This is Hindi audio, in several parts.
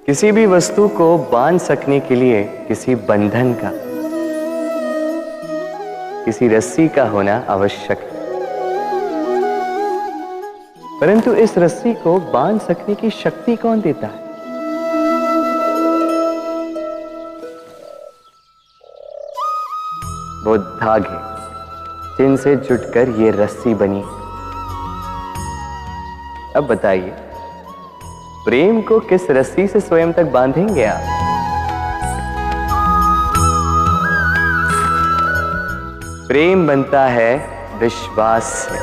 किसी भी वस्तु को बांध सकने के लिए किसी बंधन का, किसी रस्सी का होना आवश्यक है। परंतु इस रस्सी को बांध सकने की शक्ति कौन देता है? वो धागे जिनसे जुटकर ये रस्सी बनी। अब बताइए, प्रेम को किस रस्सी से स्वयं तक बांधेंगे आप? प्रेम बनता है विश्वास से,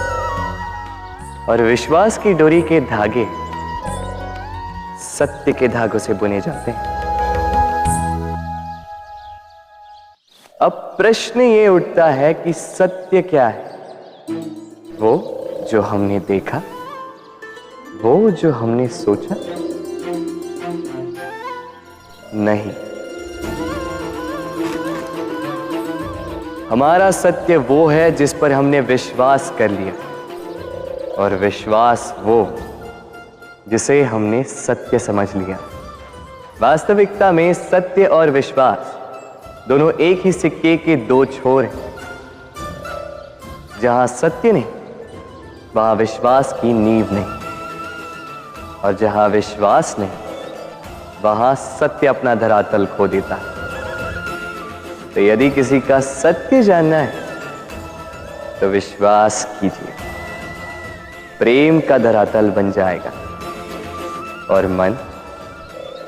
और विश्वास की डोरी के धागे सत्य के धागों से बुने जाते हैं। अब प्रश्न ये उठता है कि सत्य क्या है? वो जो हमने देखा, वो जो हमने सोचा? नहीं, हमारा सत्य वो है जिस पर हमने विश्वास कर लिया, और विश्वास वो जिसे हमने सत्य समझ लिया। वास्तविकता में सत्य और विश्वास दोनों एक ही सिक्के के दो छोर हैं। जहां सत्य नहीं, वहां विश्वास की नींव नहीं, और जहां विश्वास नहीं, वहां सत्य अपना धरातल खो देता है। तो यदि किसी का सत्य जानना है तो विश्वास कीजिए, प्रेम का धरातल बन जाएगा और मन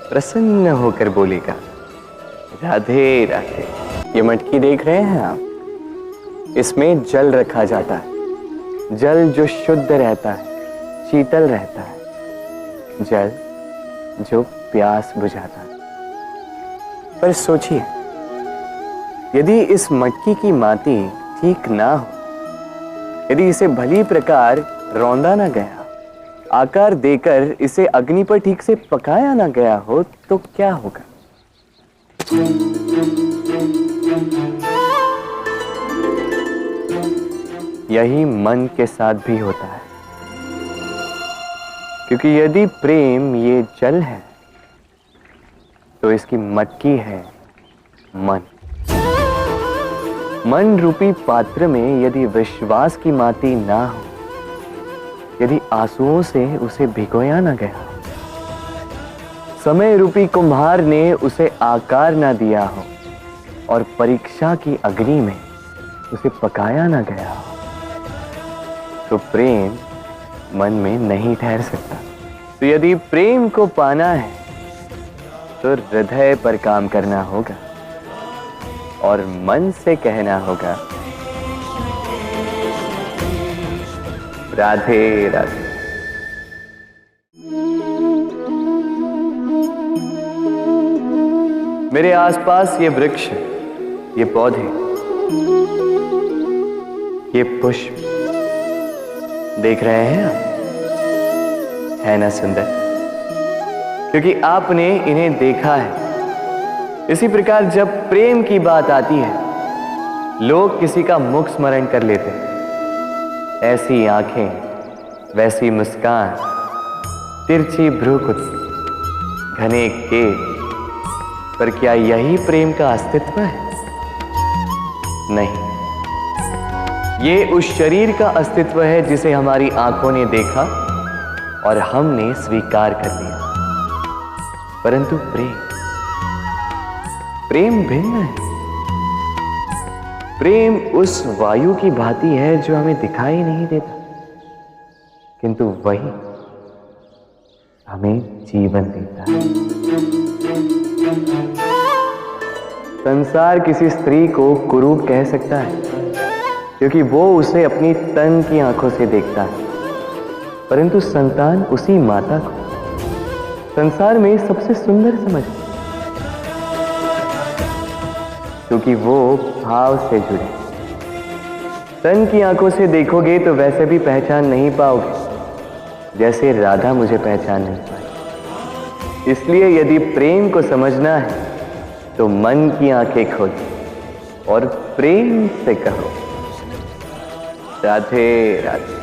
प्रसन्न होकर बोलेगा, राधे राधे। ये मटकी देख रहे हैं आप? इसमें जल रखा जाता है, जल जो शुद्ध रहता है, शीतल रहता है, जल जो प्यास बुझाता है। पर सोचिए, यदि इस मटकी की माटी ठीक ना हो, यदि इसे भली प्रकार रौंदा ना गया, आकार देकर इसे अग्नि पर ठीक से पकाया ना गया हो, तो क्या होगा? यही मन के साथ भी होता है, क्योंकि यदि प्रेम ये जल है तो इसकी मटकी है मन। मन रूपी पात्र में यदि विश्वास की माटी ना हो, यदि आंसुओं से उसे भिगोया ना गया, समय रूपी कुम्हार ने उसे आकार ना दिया हो, और परीक्षा की अग्नि में उसे पकाया ना गया हो, तो प्रेम मन में नहीं ठहर सकता। तो यदि प्रेम को पाना है तो हृदय पर काम करना होगा और मन से कहना होगा, राधे राधे। मेरे आसपास ये वृक्ष, ये पौधे, ये पुष्प देख रहे हैं आप? है ना सुंदर? क्योंकि आपने इन्हें देखा है। इसी प्रकार जब प्रेम की बात आती है, लोग किसी का मुख स्मरण कर लेते हैं। ऐसी आंखें, वैसी मुस्कान, तिरछी भ्रूकुटी, घने केश, पर क्या यही प्रेम का अस्तित्व है? नहीं, ये उस शरीर का अस्तित्व है जिसे हमारी आंखों ने देखा और हमने स्वीकार कर लिया। परंतु प्रेम भिन्न है। प्रेम उस वायु की भांति है जो हमें दिखाई नहीं देता, किंतु वही हमें जीवन देता है। संसार किसी स्त्री को कुरूप कह सकता है, क्योंकि वो उसे अपनी तन की आंखों से देखता है, परंतु संतान उसी माता को संसार में सबसे सुंदर समझती है, क्योंकि वो भाव से जुड़े। तन की आंखों से देखोगे तो वैसे भी पहचान नहीं पाओगे जैसे राधा मुझे पहचान नहीं पाई। इसलिए यदि प्रेम को समझना है तो मन की आंखें खोलो और प्रेम से कहो, राधे राधे।